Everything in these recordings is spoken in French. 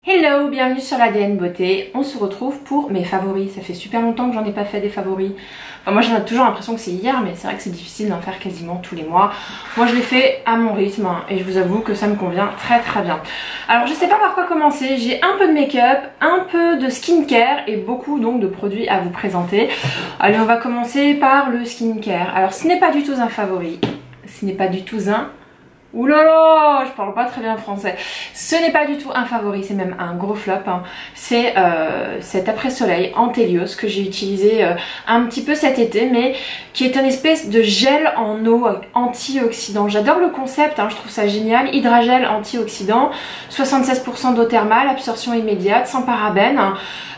Hello, bienvenue sur l'ADN Beauté. On se retrouve pour mes favoris. Ça fait super longtemps que j'en ai pas fait des favoris. Enfin, moi j'ai toujours l'impression que c'est hier, mais c'est vrai que c'est difficile d'en faire quasiment tous les mois. Moi je l'ai fait à mon rythme et je vous avoue que ça me convient très très bien. Alors je sais pas par quoi commencer. J'ai un peu de make-up, un peu de skincare et beaucoup donc de produits à vous présenter. Allez, on va commencer par le skincare. Alors ce n'est pas du tout un favori. Ce n'est pas du tout un... Ouh là là, je parle pas très bien français. Ce n'est pas du tout un favori, c'est même un gros flop. Hein. C'est cet après-soleil Antelios que j'ai utilisé un petit peu cet été, mais qui est une espèce de gel en eau antioxydant. J'adore le concept, hein, je trouve ça génial. Hydrogel antioxydant, 76% d'eau thermale, absorption immédiate, sans parabènes.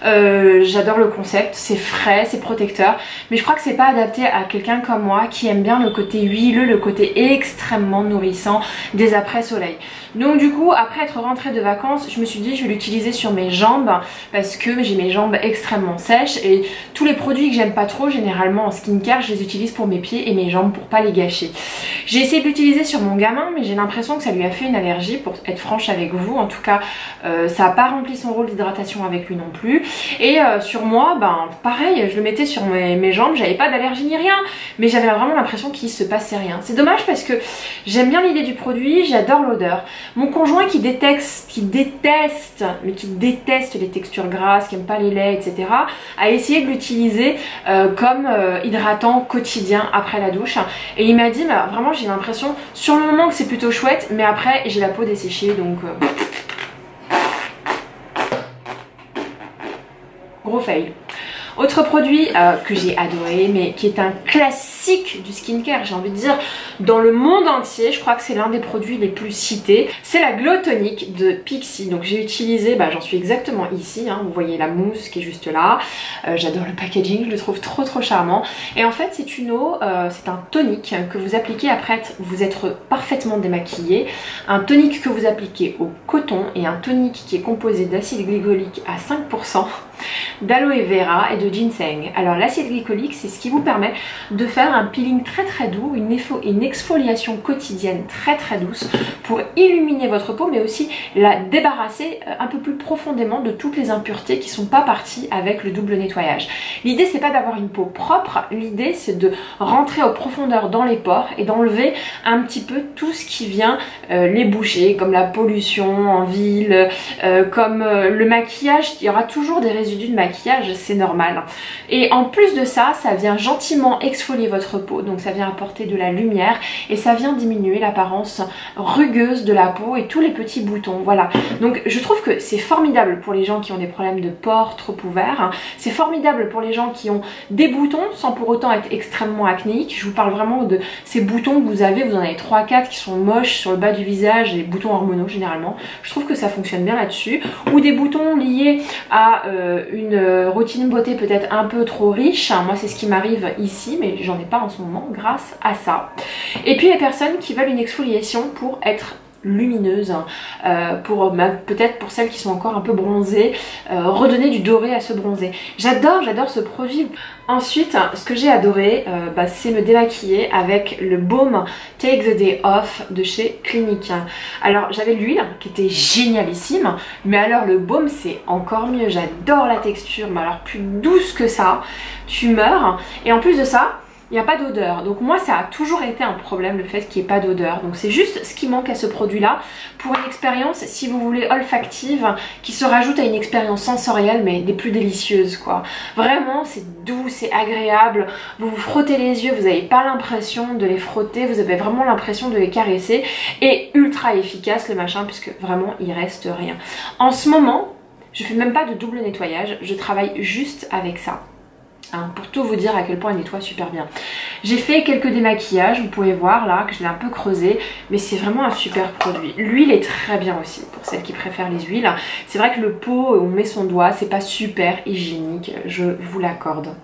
J'adore le concept, c'est frais, c'est protecteur, mais je crois que c'est pas adapté à quelqu'un comme moi qui aime bien le côté huileux, le côté extrêmement nourrissant des après-soleil. Donc du coup, après être rentrée de vacances, je me suis dit je vais l'utiliser sur mes jambes parce que j'ai mes jambes extrêmement sèches et tous les produits que j'aime pas trop, généralement en skincare, je les utilise pour mes pieds et mes jambes pour pas les gâcher. J'ai essayé de l'utiliser sur mon gamin, mais j'ai l'impression que ça lui a fait une allergie, pour être franche avec vous. En tout cas, ça n'a pas rempli son rôle d'hydratation avec lui non plus. Et sur moi, ben pareil, je le mettais sur mes jambes, j'avais pas d'allergie ni rien, mais j'avais vraiment l'impression qu'il se passait rien. C'est dommage parce que j'aime bien l'idée du produit, j'adore l'odeur. Mon conjoint qui déteste les textures grasses, qui aime pas les laits, etc., a essayé de l'utiliser comme hydratant quotidien après la douche. Et il m'a dit, bah, vraiment j'ai l'impression sur le moment que c'est plutôt chouette, mais après j'ai la peau desséchée, donc... gros fail. Autre produit que j'ai adoré, mais qui est un classique du skincare, j'ai envie de dire, dans le monde entier, je crois que c'est l'un des produits les plus cités, c'est la Glow Tonic de Pixi. Donc j'ai utilisé, bah, j'en suis exactement ici, hein, vous voyez la mousse qui est juste là, j'adore le packaging, je le trouve trop charmant. Et en fait c'est une eau, c'est un tonique que vous appliquez après vous être parfaitement démaquillé, un tonique que vous appliquez au coton et un tonique qui est composé d'acide glycolique à 5%, d'aloe vera et de ginseng. Alors l'acide glycolique, c'est ce qui vous permet de faire un peeling très doux, une exfoliation quotidienne très douce pour illuminer votre peau, mais aussi la débarrasser un peu plus profondément de toutes les impuretés qui sont pas parties avec le double nettoyage. L'idée c'est pas d'avoir une peau propre, l'idée c'est de rentrer aux profondeurs dans les pores et d'enlever un petit peu tout ce qui vient les boucher, comme la pollution en ville, comme le maquillage. Il y aura toujours des résidus de maquillage, c'est normal. Et en plus de ça, ça vient gentiment exfolier votre peau, donc ça vient apporter de la lumière et ça vient diminuer l'apparence rugueuse de la peau et tous les petits boutons. Voilà, donc je trouve que c'est formidable pour les gens qui ont des problèmes de pores trop ouverts, c'est formidable pour les gens qui ont des boutons sans pour autant être extrêmement acnéiques. Je vous parle vraiment de ces boutons que vous avez en avez 3-4 qui sont moches sur le bas du visage, et boutons hormonaux généralement. Je trouve que ça fonctionne bien là-dessus. Ou des boutons liés à une routine beauté peut-être un peu trop riche. Moi c'est ce qui m'arrive ici, mais j'en ai pas en ce moment grâce à ça. Et puis les personnes qui veulent une exfoliation pour être lumineuse, peut-être pour celles qui sont encore un peu bronzées, redonner du doré à ce bronzé. J'adore ce produit. Ensuite, ce que j'ai adoré, c'est me démaquiller avec le baume Take the Day Off de chez Clinique. Alors j'avais l'huile qui était génialissime, mais alors le baume c'est encore mieux. J'adore la texture, mais alors plus douce que ça, tu meurs. Et en plus de ça, il n'y a pas d'odeur, donc moi ça a toujours été un problème le fait qu'il n'y ait pas d'odeur, donc c'est juste ce qui manque à ce produit là pour une expérience, si vous voulez, olfactive, qui se rajoute à une expérience sensorielle mais des plus délicieuses quoi. Vraiment c'est doux, c'est agréable, vous vous frottez les yeux, vous n'avez pas l'impression de les frotter, vous avez vraiment l'impression de les caresser, et ultra efficace le machin puisque vraiment il reste rien. En ce moment je fais même pas de double nettoyage, je travaille juste avec ça. Hein, pour tout vous dire à quel point il nettoie super bien. J'ai fait quelques démaquillages, vous pouvez voir là que je l'ai un peu creusé, mais c'est vraiment un super produit. L'huile est très bien aussi pour celles qui préfèrent les huiles. C'est vrai que le pot où on met son doigt, c'est pas super hygiénique, je vous l'accorde.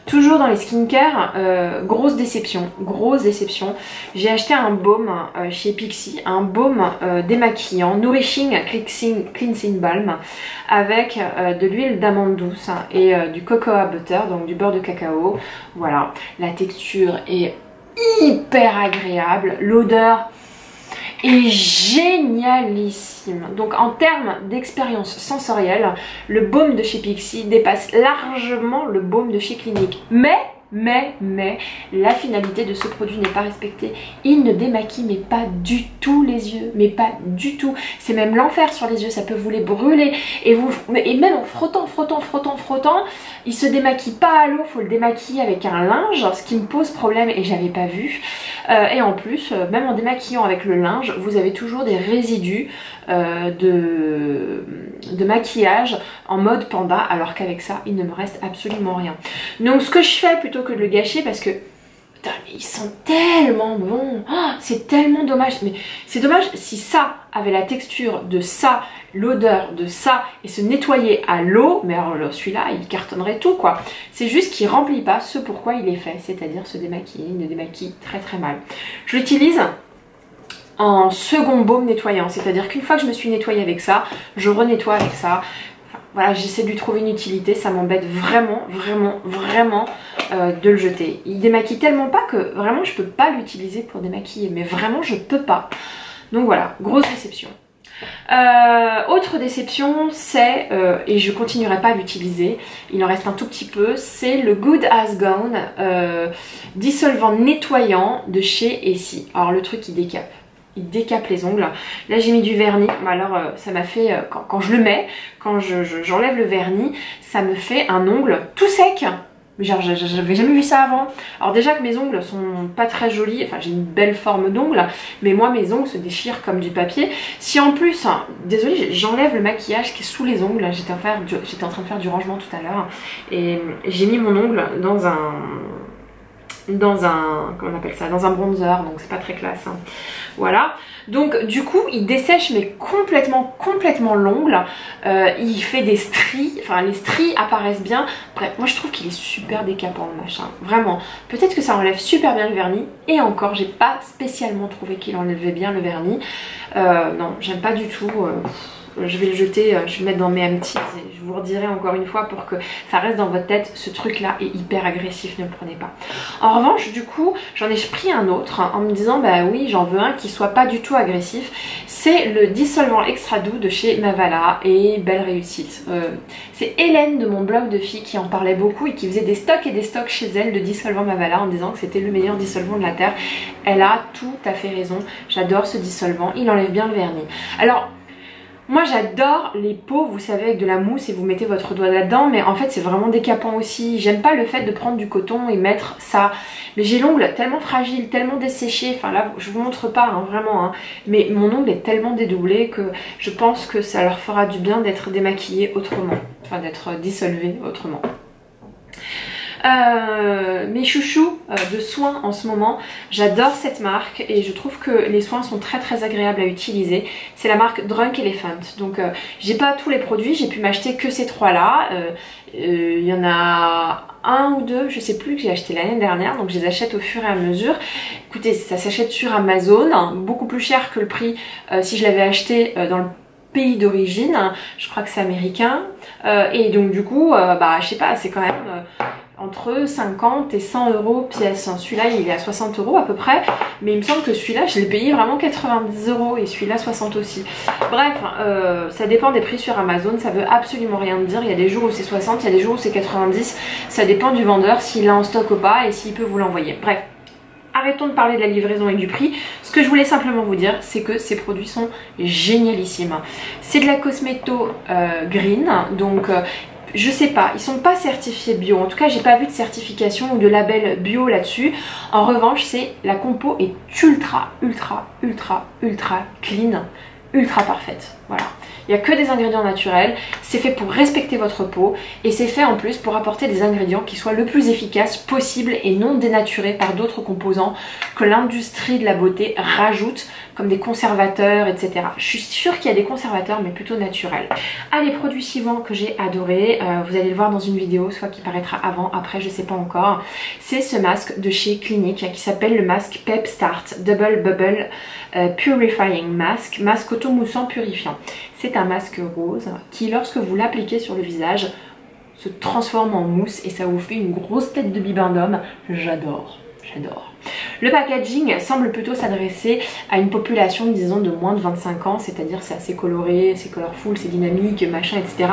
Toujours dans les skincare, grosse déception. J'ai acheté un baume chez Pixi, un baume démaquillant, Nourishing Cleansing Balm, avec de l'huile d'amande douce et du cocoa butter, donc du beurre de cacao. Voilà, la texture est hyper agréable, l'odeur est génialissime. Donc en termes d'expérience sensorielle, le baume de chez Pixi dépasse largement le baume de chez Clinique. Mais la finalité de ce produit n'est pas respectée. Il ne démaquille mais pas du tout les yeux, mais pas du tout. C'est même l'enfer sur les yeux, ça peut vous les brûler. Et même en frottant, il se démaquille pas à l'eau, faut le démaquiller avec un linge, ce qui me pose problème et j'avais pas vu. Et en plus, même en démaquillant avec le linge, vous avez toujours des résidus de maquillage en mode panda, alors qu'avec ça, il ne me reste absolument rien. Donc ce que je fais plutôt que de le gâcher, parce que putain, mais ils sont tellement bons, oh, c'est tellement dommage. Mais c'est dommage si ça avait la texture de ça, l'odeur de ça et se nettoyer à l'eau, mais alors celui-là il cartonnerait tout quoi. C'est juste qu'il remplit pas ce pourquoi il est fait, c'est-à-dire se démaquiller, il ne démaquille très mal. Je l'utilise en second baume nettoyant, c'est-à-dire qu'une fois que je me suis nettoyée avec ça, je renettoie avec ça. Enfin, voilà, j'essaie de lui trouver une utilité, ça m'embête vraiment de le jeter. Il démaquille tellement pas que vraiment je peux pas l'utiliser pour démaquiller, mais vraiment je peux pas. Donc voilà, grosse déception. Autre déception, c'est, et je continuerai pas à l'utiliser, il en reste un tout petit peu, c'est le Good As Gone dissolvant nettoyant de chez Essie. Alors le truc il décape les ongles. Là j'ai mis du vernis, alors ça m'a fait, quand je le mets, quand j'enlève le vernis, ça me fait un ongle tout sec. Mais genre j'avais jamais vu ça avant. Alors déjà que mes ongles sont pas très jolis, enfin j'ai une belle forme d'ongles, mais moi mes ongles se déchirent comme du papier. Si en plus, hein, désolée, j'enlève le maquillage qui est sous les ongles, j'étais en train de faire du rangement tout à l'heure, et j'ai mis mon ongle dans un comment on appelle ça, dans un bronzer, donc c'est pas très classe, hein. Voilà, donc du coup il dessèche mais complètement l'ongle, il fait des stries, enfin les stries apparaissent bien. Bref, moi je trouve qu'il est super décapant le machin, vraiment. Peut-être que ça enlève super bien le vernis, et encore j'ai pas spécialement trouvé qu'il enlevait bien le vernis. Non, j'aime pas du tout. Je vais le jeter, je vais le mettre dans mes empties et je vous redirai encore une fois pour que ça reste dans votre tête. Ce truc là est hyper agressif, ne le prenez pas. En revanche, du coup, j'en ai pris un autre en me disant bah oui, j'en veux un qui soit pas du tout agressif. C'est le dissolvant extra doux de chez Mavala, et belle réussite. C'est Hélène de mon blog de filles qui en parlait beaucoup et qui faisait des stocks et des stocks chez elle de dissolvant Mavala en disant que c'était le meilleur dissolvant de la terre. Elle a tout à fait raison, j'adore ce dissolvant, il enlève bien le vernis. Alors moi j'adore les pots, vous savez, avec de la mousse et vous mettez votre doigt là-dedans, mais en fait c'est vraiment décapant aussi. J'aime pas le fait de prendre du coton et mettre ça. Mais j'ai l'ongle tellement fragile, tellement desséché, enfin là je vous montre pas hein, vraiment, hein, mais mon ongle est tellement dédoublé que je pense que ça leur fera du bien d'être démaquillé autrement, enfin d'être dissolvé autrement. Mes chouchous de soins en ce moment, j'adore cette marque et je trouve que les soins sont très agréables à utiliser. C'est la marque Drunk Elephant. Donc j'ai pas tous les produits, j'ai pu m'acheter que ces trois là. Il y en a un ou deux, je sais plus, que j'ai acheté l'année dernière, donc je les achète au fur et à mesure. Écoutez, ça s'achète sur Amazon, hein, beaucoup plus cher que le prix si je l'avais acheté dans le pays d'origine. Je crois que c'est américain, et donc du coup bah je sais pas, c'est quand même entre 50 et 100 euros pièce. Celui-là il est à 60 euros à peu près, mais il me semble que celui-là je l'ai payé vraiment 90 euros et celui-là 60 aussi. Bref, ça dépend des prix sur Amazon, ça veut absolument rien dire. Il y a des jours où c'est 60, il y a des jours où c'est 90, ça dépend du vendeur s'il l'a en stock ou pas et s'il peut vous l'envoyer. Bref, arrêtons de parler de la livraison et du prix. Ce que je voulais simplement vous dire, c'est que ces produits sont génialissimes. C'est de la Cosmeto Green, donc je sais pas, ils sont pas certifiés bio, en tout cas j'ai pas vu de certification ou de label bio là-dessus. En revanche, c'est la compo est ultra clean, ultra parfaite, voilà. Il n'y a que des ingrédients naturels, c'est fait pour respecter votre peau et c'est fait en plus pour apporter des ingrédients qui soient le plus efficaces possible et non dénaturés par d'autres composants que l'industrie de la beauté rajoute comme des conservateurs, etc. Je suis sûre qu'il y a des conservateurs mais plutôt naturels. Allez, produit suivant que j'ai adoré, vous allez le voir dans une vidéo, soit qui paraîtra avant, après je sais pas encore. C'est ce masque de chez Clinique qui s'appelle le masque Pep Start Double Bubble Purifying Mask, masque automoussant purifiant. C'est un masque rose qui, lorsque vous l'appliquez sur le visage, se transforme en mousse et ça vous fait une grosse tête de bibendum. J'adore, j'adore. Le packaging semble plutôt s'adresser à une population, disons, de moins de 25 ans, c'est-à-dire c'est assez coloré, c'est colorful, c'est dynamique, machin, etc.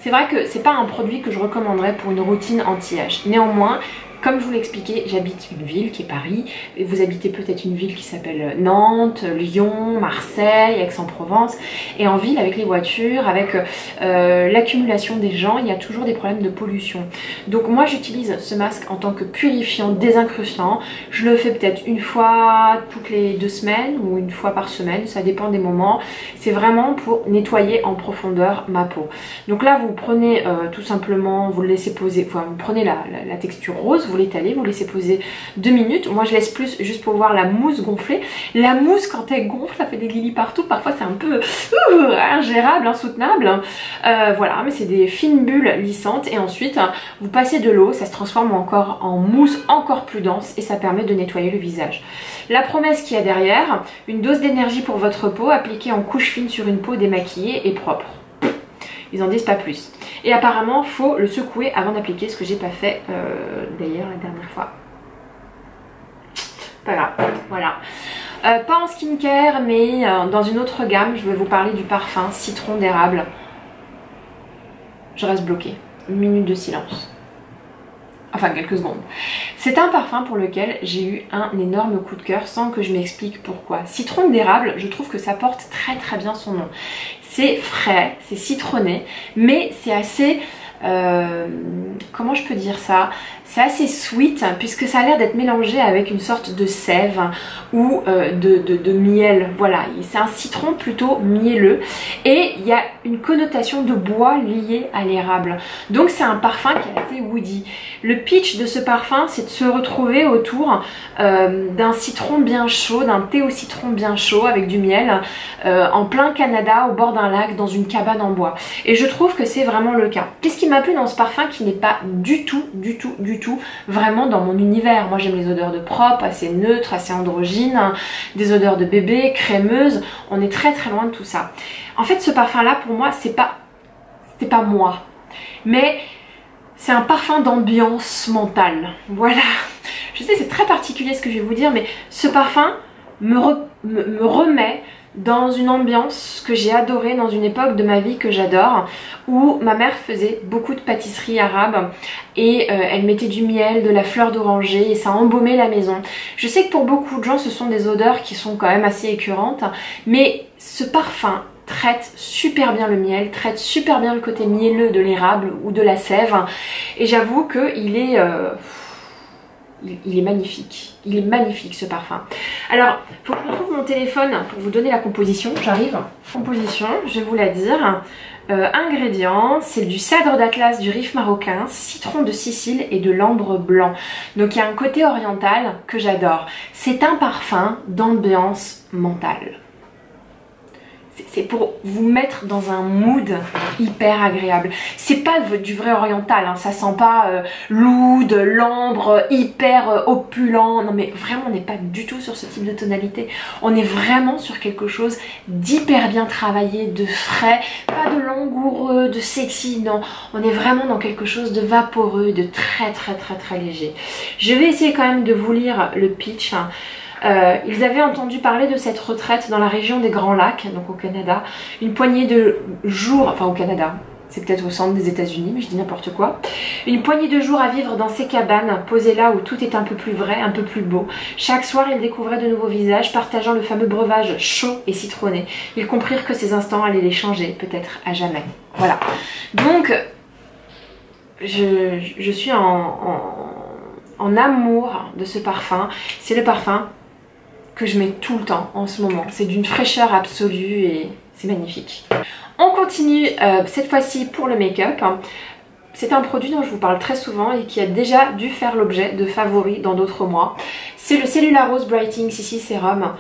C'est vrai que c'est pas un produit que je recommanderais pour une routine anti-âge. Néanmoins, comme je vous l'ai expliqué, j'habite une ville qui est Paris, et vous habitez peut-être une ville qui s'appelle Nantes, Lyon, Marseille, Aix-en-Provence, et en ville avec les voitures, avec l'accumulation des gens, il y a toujours des problèmes de pollution. Donc moi j'utilise ce masque en tant que purifiant, désincrustant, je le fais peut-être une fois toutes les 2 semaines ou une fois par semaine, ça dépend des moments, c'est vraiment pour nettoyer en profondeur ma peau. Donc là vous prenez tout simplement, vous le laissez poser, enfin vous prenez la texture rose, vous l'étalez, vous laissez poser 2 minutes. Moi je laisse plus juste pour voir la mousse gonfler. La mousse quand elle gonfle, ça fait des guillis partout. Parfois c'est un peu ingérable, insoutenable. Voilà, mais c'est des fines bulles lissantes. Et ensuite vous passez de l'eau, ça se transforme encore en mousse encore plus dense et ça permet de nettoyer le visage. La promesse qu'il y a derrière, une dose d'énergie pour votre peau appliquée en couche fine sur une peau démaquillée et propre. Ils en disent pas plus. Et apparemment, faut le secouer avant d'appliquer, ce que j'ai pas fait d'ailleurs la dernière fois. Pas grave, voilà. Pas en skincare, mais dans une autre gamme, je vais vous parler du parfum citron d'érable. Je reste bloquée. 1 minute de silence. Enfin, quelques secondes. C'est un parfum pour lequel j'ai eu un énorme coup de cœur sans que je m'explique pourquoi. Citron d'érable, je trouve que ça porte très très bien son nom. C'est frais, c'est citronné, mais c'est assez... comment je peux dire ça? C'est assez sweet puisque ça a l'air d'être mélangé avec une sorte de sève ou de miel. Voilà, c'est un citron plutôt mielleux et il y a une connotation de bois liée à l'érable. Donc c'est un parfum qui est assez woody. Le pitch de ce parfum, c'est de se retrouver autour d'un citron bien chaud, d'un thé au citron bien chaud avec du miel en plein Canada au bord d'un lac dans une cabane en bois. Et je trouve que c'est vraiment le cas. Qu'est-ce qui m'a plu dans ce parfum qui n'est pas du tout vraiment dans mon univers? Moi j'aime les odeurs de propre, assez neutres, assez androgynes, des odeurs de bébé, crémeuses. On est très très loin de tout ça. En fait ce parfum là pour moi c'est pas moi, mais c'est un parfum d'ambiance mentale. Voilà. Je sais c'est très particulier ce que je vais vous dire, mais ce parfum me remet dans une ambiance que j'ai adorée dans une époque de ma vie que j'adore, où ma mère faisait beaucoup de pâtisseries arabes et elle mettait du miel, de la fleur d'oranger et ça embaumait la maison. Je sais que pour beaucoup de gens ce sont des odeurs qui sont quand même assez écœurantes, mais ce parfum traite super bien le miel, traite super bien le côté mielleux de l'érable ou de la sève et j'avoue qu'il est... il est magnifique. Il est magnifique ce parfum. Alors, il faut que je retrouve mon téléphone pour vous donner la composition. J'arrive. Composition, je vais vous la dire. Ingrédients, c'est du cèdre d'Atlas, du Rif marocain, citron de Sicile et de l'ambre blanc. Donc il y a un côté oriental que j'adore. C'est un parfum d'ambiance mentale. C'est pour vous mettre dans un mood hyper agréable. C'est pas du vrai oriental, hein. Ça sent pas l'oud, l'ambre, hyper opulent. Non mais vraiment on n'est pas du tout sur ce type de tonalité. On est vraiment sur quelque chose d'hyper bien travaillé, de frais, pas de langoureux, de sexy, non. On est vraiment dans quelque chose de vaporeux, de très léger. Je vais essayer quand même de vous lire le pitch. Ils avaient entendu parler de cette retraite dans la région des Grands Lacs, donc au Canada, une poignée de jours, enfin au Canada, c'est peut-être au centre des États-Unis, mais je dis n'importe quoi, une poignée de jours à vivre dans ces cabanes, posées là où tout est un peu plus vrai, un peu plus beau. Chaque soir, ils découvraient de nouveaux visages, partageant le fameux breuvage chaud et citronné. Ils comprirent que ces instants allaient les changer, peut-être à jamais. Voilà. Donc, je suis en amour de ce parfum. C'est le parfum que je mets tout le temps en ce moment. C'est d'une fraîcheur absolue et c'est magnifique. On continue cette fois-ci pour le make-up. C'est un produit dont je vous parle très souvent et qui a déjà dû faire l'objet de favoris dans d'autres mois. C'est le Cellulose Brightening CC Serum,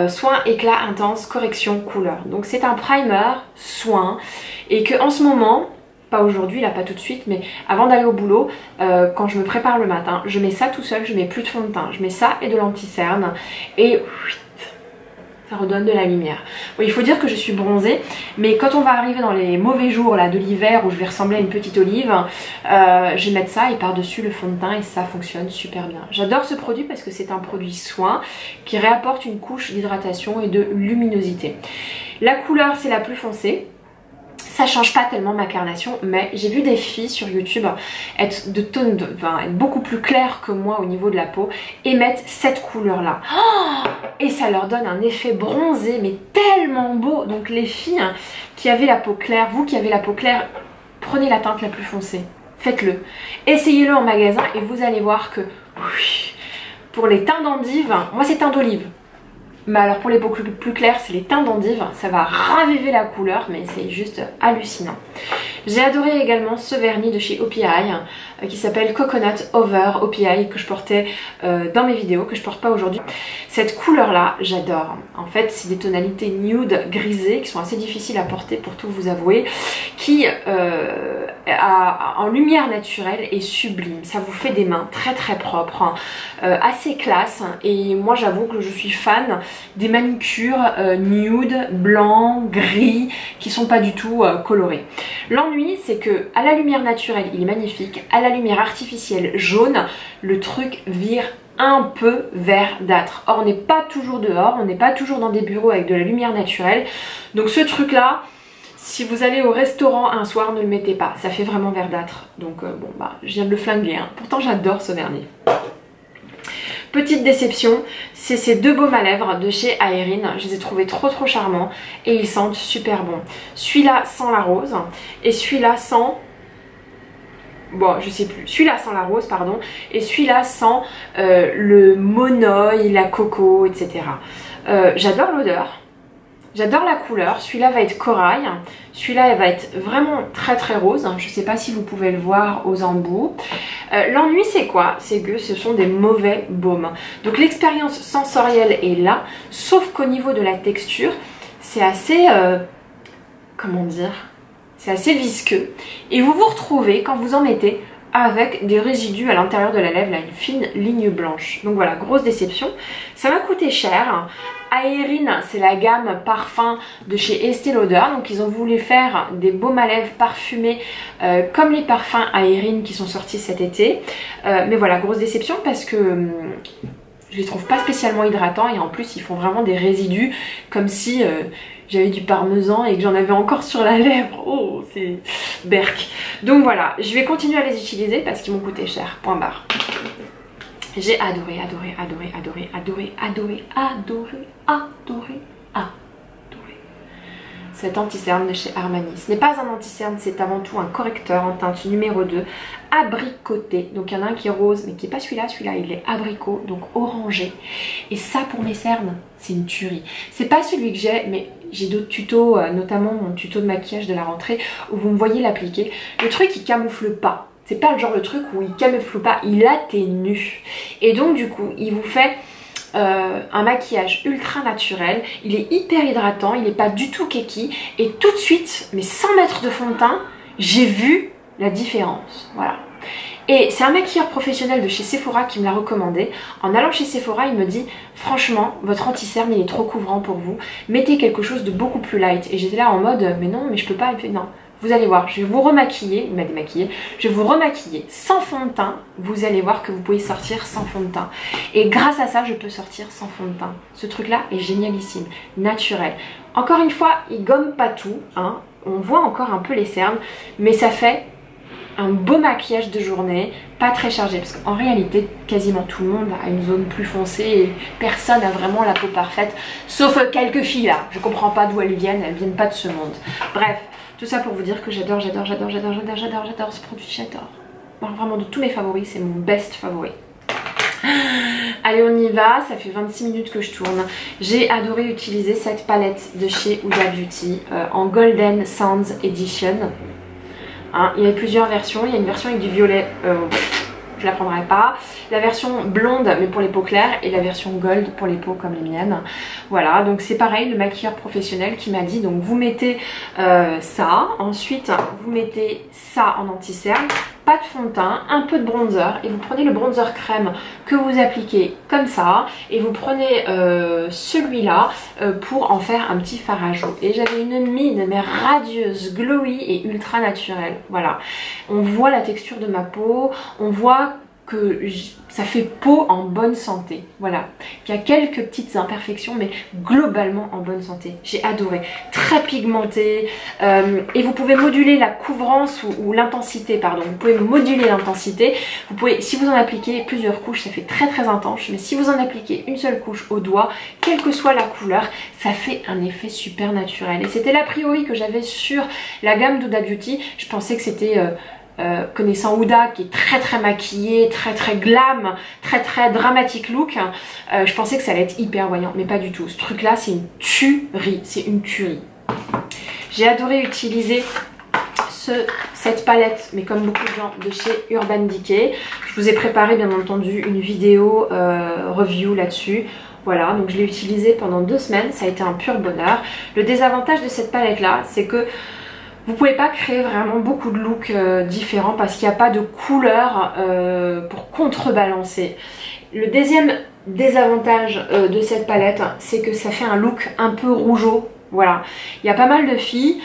soin, éclat intense, correction, couleur. Donc c'est un primer, soin, et que en ce moment, pas aujourd'hui, là pas tout de suite, mais avant d'aller au boulot, quand je me prépare le matin, je mets ça tout seul, je mets plus de fond de teint, je mets ça et de l'anti-cerne et ça redonne de la lumière. Bon, il faut dire que je suis bronzée, mais quand on va arriver dans les mauvais jours là de l'hiver où je vais ressembler à une petite olive, je vais mettre ça et par-dessus le fond de teint et ça fonctionne super bien. J'adore ce produit parce que c'est un produit soin qui réapporte une couche d'hydratation et de luminosité. La couleur, c'est la plus foncée. Ça change pas tellement ma carnation, mais j'ai vu des filles sur YouTube être beaucoup plus claires que moi au niveau de la peau et mettre cette couleur là. Oh, et ça leur donne un effet bronzé mais tellement beau. Donc les filles qui avaient la peau claire, vous qui avez la peau claire, prenez la teinte la plus foncée. Faites-le. Essayez-le en magasin et vous allez voir que pour les teints d'endive, moi c'est teint d'olive. Mais alors pour les peaux plus claires, c'est les teints d'endive, ça va raviver la couleur, mais c'est juste hallucinant. J'ai adoré également ce vernis de chez OPI qui s'appelle Coconut Over OPI que je portais dans mes vidéos, que je porte pas aujourd'hui. Cette couleur là, j'adore. En fait, c'est des tonalités nude grisées qui sont assez difficiles à porter pour tout vous avouer, qui en lumière naturelle est sublime. Ça vous fait des mains très très propres, assez classe, et moi j'avoue que je suis fan des manucures nude, blanc, gris, qui sont pas du tout colorés. L'ennui, c'est que à la lumière naturelle, il est magnifique, à la lumière artificielle jaune, le truc vire un peu verdâtre. Or, on n'est pas toujours dehors, on n'est pas toujours dans des bureaux avec de la lumière naturelle. Donc ce truc-là, si vous allez au restaurant un soir, ne le mettez pas. Ça fait vraiment verdâtre. Donc bon, bah, je viens de le flinguer. Hein. Pourtant, j'adore ce vernis. Petite déception, c'est ces deux baumes à lèvres de chez Aérine. Je les ai trouvés trop charmants et ils sentent super bon. Celui-là sent la rose et celui-là sent... Bon, je sais plus. Celui-là sent la rose, pardon. Et celui-là sent le monoï, la coco, etc. J'adore l'odeur. J'adore la couleur. Celui-là va être corail. Celui-là, elle va être vraiment très rose. Je ne sais pas si vous pouvez le voir aux embouts. L'ennui, c'est quoi? C'est que ce sont des mauvais baumes. Donc l'expérience sensorielle est là, sauf qu'au niveau de la texture, c'est assez... comment dire? C'est assez visqueux. Et vous vous retrouvez, quand vous en mettez, avec des résidus à l'intérieur de la lèvre, là, une fine ligne blanche. Donc voilà, grosse déception. Ça m'a coûté cher. Aérine, c'est la gamme parfum de chez Estée Lauder. Donc ils ont voulu faire des baumes à lèvres parfumés comme les parfums Aérine qui sont sortis cet été. Mais voilà, grosse déception parce que je les trouve pas spécialement hydratants et en plus ils font vraiment des résidus comme si j'avais du parmesan et que j'en avais encore sur la lèvre. Oh, c'est berk. Donc voilà, je vais continuer à les utiliser parce qu'ils m'ont coûté cher. Point barre. J'ai adoré. Cet anti-cerne de chez Armani. Ce n'est pas un anti-cerne, c'est avant tout un correcteur en teinte numéro 2, abricoté. Donc il y en a un qui est rose, mais qui n'est pas celui-là. Celui-là, il est abricot, donc orangé. Et ça, pour mes cernes, c'est une tuerie. C'est pas celui que j'ai, mais j'ai d'autres tutos, notamment mon tuto de maquillage de la rentrée, où vous me voyez l'appliquer. Le truc, il camoufle pas. C'est pas le genre de truc où il camoufle pas, il atténue. Et donc, du coup, il vous fait... un maquillage ultra naturel, il est hyper hydratant, il n'est pas du tout keki et tout de suite, mais sans mettre de fond de teint, j'ai vu la différence, voilà. Et c'est un maquilleur professionnel de chez Sephora qui me l'a recommandé. En allant chez Sephora, il me dit franchement, votre anti-cerne il est trop couvrant pour vous, mettez quelque chose de beaucoup plus light. Et j'étais là en mode mais non, mais je peux pas. Il me fait non. Vous allez voir, je vais vous remaquiller, il m'a démaquillé, je vais vous remaquiller sans fond de teint, vous allez voir que vous pouvez sortir sans fond de teint. Et grâce à ça, je peux sortir sans fond de teint. Ce truc-là est génialissime, naturel. Encore une fois, il gomme pas tout, hein. On voit encore un peu les cernes, mais ça fait un beau maquillage de journée, pas très chargé, parce qu'en réalité, quasiment tout le monde a une zone plus foncée et personne n'a vraiment la peau parfaite, sauf quelques filles là. Je comprends pas d'où elles viennent pas de ce monde. Bref. Tout ça pour vous dire que j'adore ce produit, j'adore. Bon, vraiment de tous mes favoris, c'est mon best favori. Allez, on y va, ça fait 26 minutes que je tourne. J'ai adoré utiliser cette palette de chez Huda Beauty en Golden Sands Edition. Hein, il y a plusieurs versions, il y a une version avec du violet, je la prendrai pas. La version blonde mais pour les peaux claires et la version gold pour les peaux comme les miennes. Voilà, donc c'est pareil, le maquilleur professionnel qui m'a dit donc vous mettez ça, ensuite vous mettez ça en anti-cerne pas de fond de teint, un peu de bronzer et vous prenez le bronzer crème que vous appliquez comme ça et vous prenez celui-là pour en faire un petit fard à joues. Et j'avais une mine mais radieuse, glowy et ultra naturelle. Voilà, on voit la texture de ma peau, on voit que ça fait peau en bonne santé. Voilà, il y a quelques petites imperfections mais globalement en bonne santé. J'ai adoré, très pigmenté et vous pouvez moduler la couvrance ou l'intensité, pardon, vous pouvez moduler l'intensité. Vous pouvez, si vous en appliquez plusieurs couches, ça fait très très intense, mais si vous en appliquez une seule couche au doigt, quelle que soit la couleur, ça fait un effet super naturel. Et c'était l'a priori que j'avais sur la gamme d'Huda Beauty. Je pensais que c'était connaissant Huda qui est très très maquillée, très très glam, très très dramatique look, je pensais que ça allait être hyper voyant, mais pas du tout. Ce truc là c'est une tuerie, c'est une tuerie. J'ai adoré utiliser cette palette, mais comme beaucoup de gens, de chez Urban Decay. Je vous ai préparé bien entendu une vidéo review là-dessus. Voilà, donc je l'ai utilisée pendant 2 semaines, ça a été un pur bonheur. Le désavantage de cette palette là, c'est que vous pouvez pas créer vraiment beaucoup de looks différents parce qu'il n'y a pas de couleur pour contrebalancer. Le deuxième désavantage de cette palette, c'est que ça fait un look un peu rougeau. Voilà, il y a pas mal de filles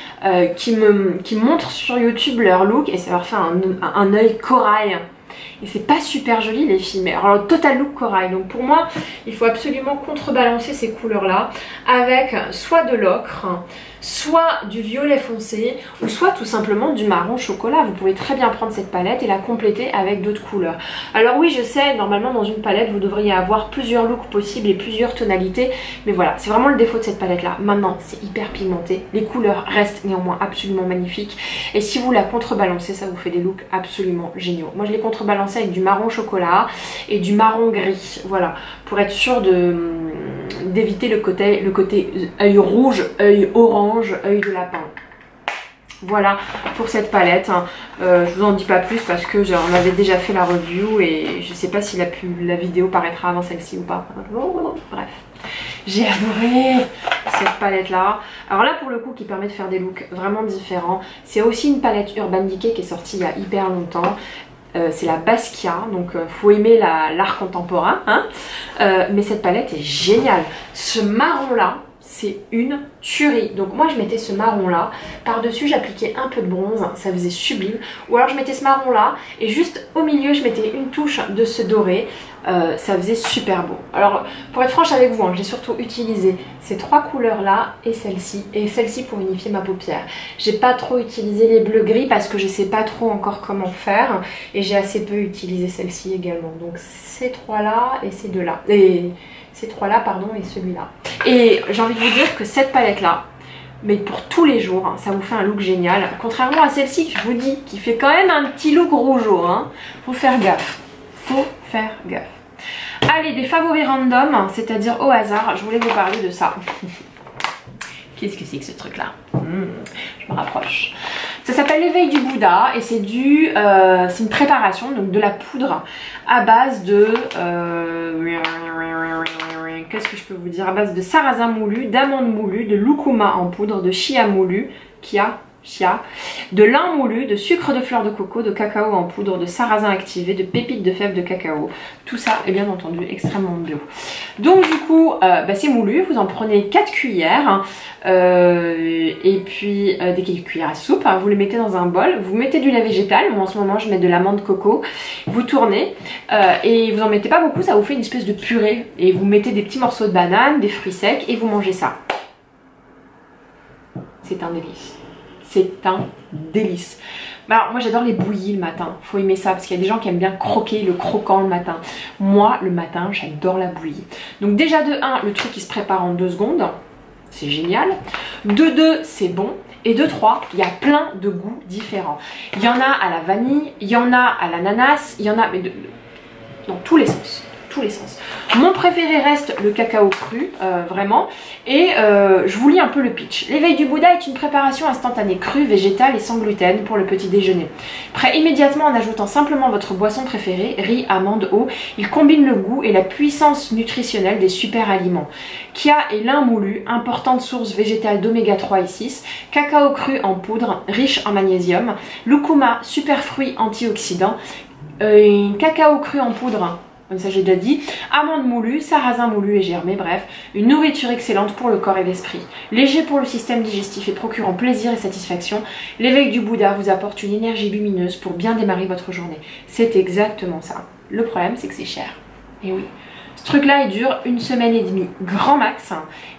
qui me montrent sur YouTube leur look et ça leur fait un œil corail. Et c'est pas super joli les filles, mais alors le total look corail. Donc pour moi, il faut absolument contrebalancer ces couleurs là avec soit de l'ocre, soit du violet foncé ou soit tout simplement du marron chocolat. Vous pouvez très bien prendre cette palette et la compléter avec d'autres couleurs. Alors oui, je sais, normalement dans une palette vous devriez avoir plusieurs looks possibles et plusieurs tonalités, mais voilà, c'est vraiment le défaut de cette palette là. Maintenant c'est hyper pigmenté, les couleurs restent néanmoins absolument magnifiques et si vous la contrebalancez, ça vous fait des looks absolument géniaux. Moi je l'ai contrebalancé avec du marron chocolat et du marron gris, voilà, pour être sûr d'éviter le côté œil rouge, œil orange, œil de lapin. Voilà pour cette palette. Je vous en dis pas plus parce que on avait déjà fait la review et je sais pas si la vidéo paraîtra avant celle-ci ou pas. Bref, j'ai adoré cette palette là. Alors là pour le coup qui permet de faire des looks vraiment différents. C'est aussi une palette Urban Decay qui est sortie il y a hyper longtemps. C'est la Basquiat, donc faut aimer l'art contemporain, hein. Mais cette palette est géniale. Ce marron là, c'est une tuerie. Donc moi je mettais ce marron là, par dessus j'appliquais un peu de bronze, ça faisait sublime. Ou alors je mettais ce marron là et juste au milieu je mettais une touche de ce doré, ça faisait super beau. Alors pour être franche avec vous, hein, j'ai surtout utilisé ces 3 couleurs là et celle-ci pour unifier ma paupière. J'ai pas trop utilisé les bleus gris parce que je sais pas trop encore comment faire et j'ai assez peu utilisé celle-ci également. Donc ces 3 là et ces 2 là. Ces 3 là pardon et celui-là. Et j'ai envie de vous dire que cette palette là, mais pour tous les jours, hein, ça vous fait un look génial. Contrairement à celle-ci que je vous dis, qui fait quand même un petit look rougeau, hein. Faut faire gaffe. Faut faire gaffe. Allez, des favoris random, c'est-à-dire au hasard, je voulais vous parler de ça. Qu'est-ce que c'est que ce truc là? Je me rapproche. Ça s'appelle l'éveil du Bouddha et c'est une préparation, donc de la poudre à base de qu'est-ce que je peux vous dire, à base de sarrasin moulu, d'amandes moulues, de lucuma en poudre, de chia moulu, de lin moulu, de sucre de fleur de coco, de cacao en poudre, de sarrasin activé, de pépites de fèves de cacao. Tout ça est bien entendu extrêmement bio. Donc du coup, c'est moulu, vous en prenez 4 cuillères et puis des cuillères à soupe. Hein, vous les mettez dans un bol, vous mettez du lait végétal. Moi en ce moment je mets de l'amande coco. Vous tournez et vous en mettez pas beaucoup, ça vous fait une espèce de purée. Et vous mettez des petits morceaux de banane, des fruits secs et vous mangez ça. C'est un délice. C'est un délice. Alors moi j'adore les bouillies le matin, faut aimer ça parce qu'il y a des gens qui aiment bien croquer le croquant le matin. Moi le matin j'adore la bouillie. Donc déjà de 1, le truc qui se prépare en 2 secondes, c'est génial. De 2, c'est bon. Et de 3, il y a plein de goûts différents. Il y en a à la vanille, il y en a à l'ananas, il y en a mais dans tous les sens. tous les sens. Mon préféré reste le cacao cru, vraiment. Et je vous lis un peu le pitch. L'éveil du Bouddha est une préparation instantanée crue, végétale et sans gluten pour le petit déjeuner. Prêt immédiatement en ajoutant simplement votre boisson préférée, riz, amande, eau, il combine le goût et la puissance nutritionnelle des super aliments. Kia et lin moulu, importante source végétale d'oméga 3 et 6, cacao cru en poudre, riche en magnésium, lucuma, super fruit antioxydant, cacao cru en poudre, ça j'ai déjà dit, amandes moulues, sarrasin moulu et germé, bref, une nourriture excellente pour le corps et l'esprit. Léger pour le système digestif et procurant plaisir et satisfaction, l'éveil du Bouddha vous apporte une énergie lumineuse pour bien démarrer votre journée. C'est exactement ça. Le problème c'est que c'est cher. Et oui. Ce truc là il dure 1 semaine et demie grand max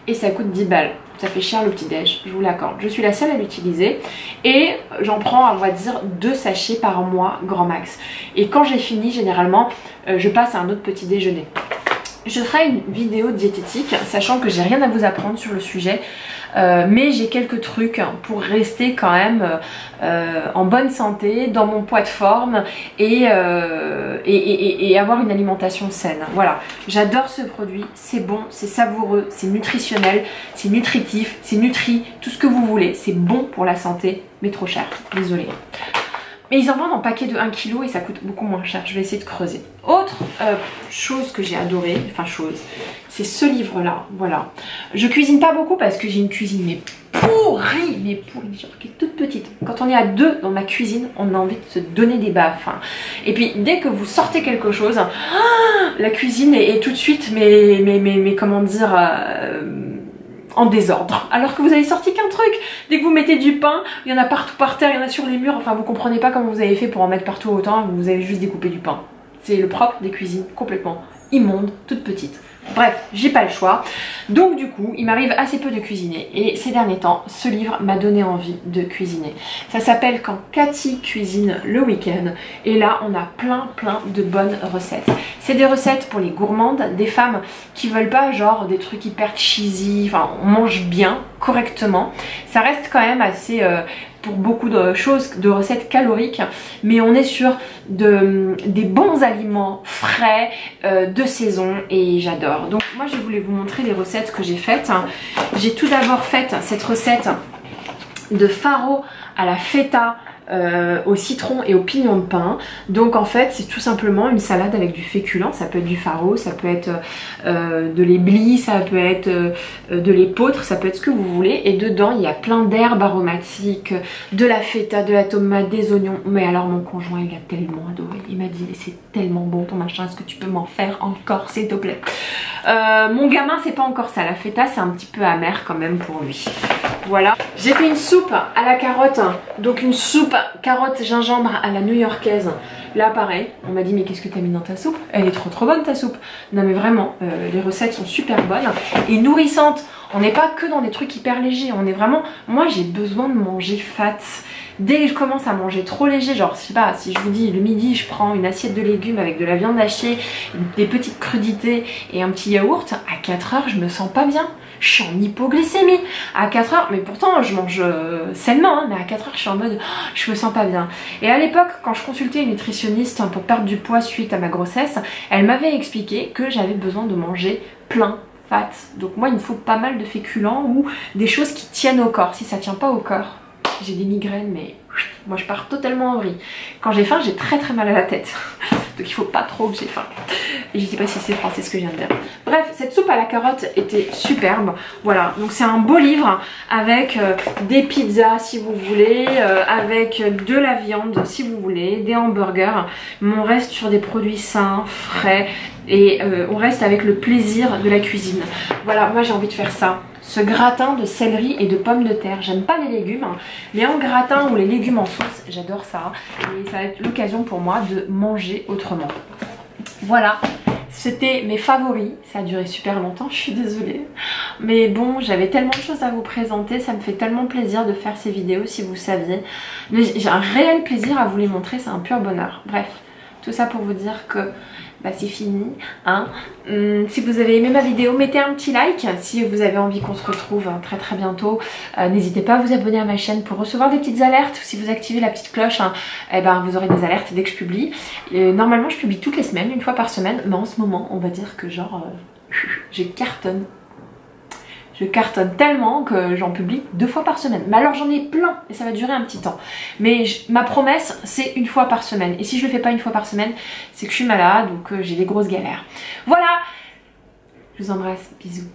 et ça coûte 10 balles. Ça fait cher le petit déj, je vous l'accorde. Je suis la seule à l'utiliser et j'en prends on va dire 2 sachets par mois grand max. Et quand j'ai fini généralement je passe à un autre petit déjeuner. Je ferai une vidéo diététique sachant que j'ai rien à vous apprendre sur le sujet. Mais j'ai quelques trucs pour rester quand même en bonne santé, dans mon poids de forme et avoir une alimentation saine. Voilà, j'adore ce produit, c'est bon, c'est savoureux, c'est nutritionnel, c'est nutritif, c'est nutri, tout ce que vous voulez, c'est bon pour la santé, mais trop cher, désolée. Mais ils en vendent en paquet de 1 kg et ça coûte beaucoup moins cher. Je vais essayer de creuser. Autre chose que j'ai adoré, c'est ce livre-là. Voilà. Je cuisine pas beaucoup parce que j'ai une cuisine mais pourrie, genre qui est toute petite. Quand on est à 2 dans ma cuisine, on a envie de se donner des baffes. Hein. Et puis dès que vous sortez quelque chose, la cuisine est tout de suite, mais comment dire... en désordre, alors que vous avez sorti qu'un truc. Dès que vous mettez du pain, il y en a partout par terre, il y en a sur les murs, enfin vous comprenez pas comment vous avez fait pour en mettre partout autant, vous avez juste découpé du pain. C'est le propre des cuisines, complètement immonde, toute petite. Bref, j'ai pas le choix. Donc du coup, il m'arrive assez peu de cuisiner. Et ces derniers temps, ce livre m'a donné envie de cuisiner. Ça s'appelle Quand Cathy cuisine le week-end. Et là, on a plein de bonnes recettes. C'est des recettes pour les gourmandes, des femmes qui veulent pas genre des trucs hyper cheesy. Enfin, on mange bien, correctement. Ça reste quand même assez... pour beaucoup de choses, de recettes caloriques, mais on est sur des bons aliments frais, de saison, et j'adore. Donc moi je voulais vous montrer les recettes que j'ai faites. J'ai tout d'abord fait cette recette de farro à la feta, au citron et au pignon de pain. Donc en fait c'est tout simplement une salade avec du féculent, ça peut être du farro, ça peut être de l'éblis, ça peut être de l'épeautre, ça peut être ce que vous voulez, et dedans il y a plein d'herbes aromatiques, de la feta, de la tomate, des oignons. Mais alors mon conjoint il a tellement adoré, il m'a dit c'est tellement bon ton machin, est-ce que tu peux m'en faire encore s'il te plaît. Mon gamin c'est pas encore ça, la feta c'est un petit peu amer quand même pour lui. Voilà, j'ai fait une soupe à la carotte, donc une soupe carotte gingembre à la new-yorkaise. Là pareil, on m'a dit mais qu'est-ce que t'as mis dans ta soupe? Elle est trop bonne ta soupe. Non mais vraiment, les recettes sont super bonnes et nourrissantes. On n'est pas que dans des trucs hyper légers, on est vraiment... Moi j'ai besoin de manger fat. Dès que je commence à manger trop léger, genre je sais pas, si je vous dis le midi je prends une assiette de légumes avec de la viande hachée, des petites crudités et un petit yaourt, à 4 heures je me sens pas bien. Je suis en hypoglycémie à 4 heures, mais pourtant je mange sainement, hein, mais à 4 heures je suis en mode je me sens pas bien. Et à l'époque quand je consultais une nutritionniste pour perdre du poids suite à ma grossesse, elle m'avait expliqué que j'avais besoin de manger plein fat. Donc moi il me faut pas mal de féculents ou des choses qui tiennent au corps. Si ça tient pas au corps, j'ai des migraines mais moi je pars totalement en vrille. Quand j'ai faim j'ai très mal à la tête. Donc il faut pas trop que j'ai faim. Et je sais pas si c'est français ce que je viens de dire. Bref, cette soupe à la carotte était superbe. Voilà, donc c'est un beau livre avec des pizzas si vous voulez, avec de la viande si vous voulez, des hamburgers. Mais on reste sur des produits sains, frais et on reste avec le plaisir de la cuisine. Voilà, moi j'ai envie de faire ça. Ce gratin de céleri et de pommes de terre. J'aime pas les légumes, mais en gratin ou les légumes en sauce, j'adore ça. Et ça va être l'occasion pour moi de manger autrement. Voilà, c'était mes favoris. Ça a duré super longtemps, je suis désolée. Mais bon, j'avais tellement de choses à vous présenter. Ça me fait tellement plaisir de faire ces vidéos si vous saviez. J'ai un réel plaisir à vous les montrer, c'est un pur bonheur. Bref, tout ça pour vous dire que bah c'est fini, hein. Si vous avez aimé ma vidéo, mettez un petit like. Si vous avez envie qu'on se retrouve très très bientôt, n'hésitez pas à vous abonner à ma chaîne pour recevoir des petites alertes. Si vous activez la petite cloche, hein, eh ben, vous aurez des alertes dès que je publie. Normalement je publie toutes les semaines, une fois par semaine, mais en ce moment on va dire que genre je cartonne. Je cartonne tellement que j'en publie 2 fois par semaine. Mais alors j'en ai plein et ça va durer un petit temps. Mais ma promesse, c'est 1 fois par semaine. Et si je le fais pas 1 fois par semaine, c'est que je suis malade ou que j'ai des grosses galères. Voilà, je vous embrasse, bisous.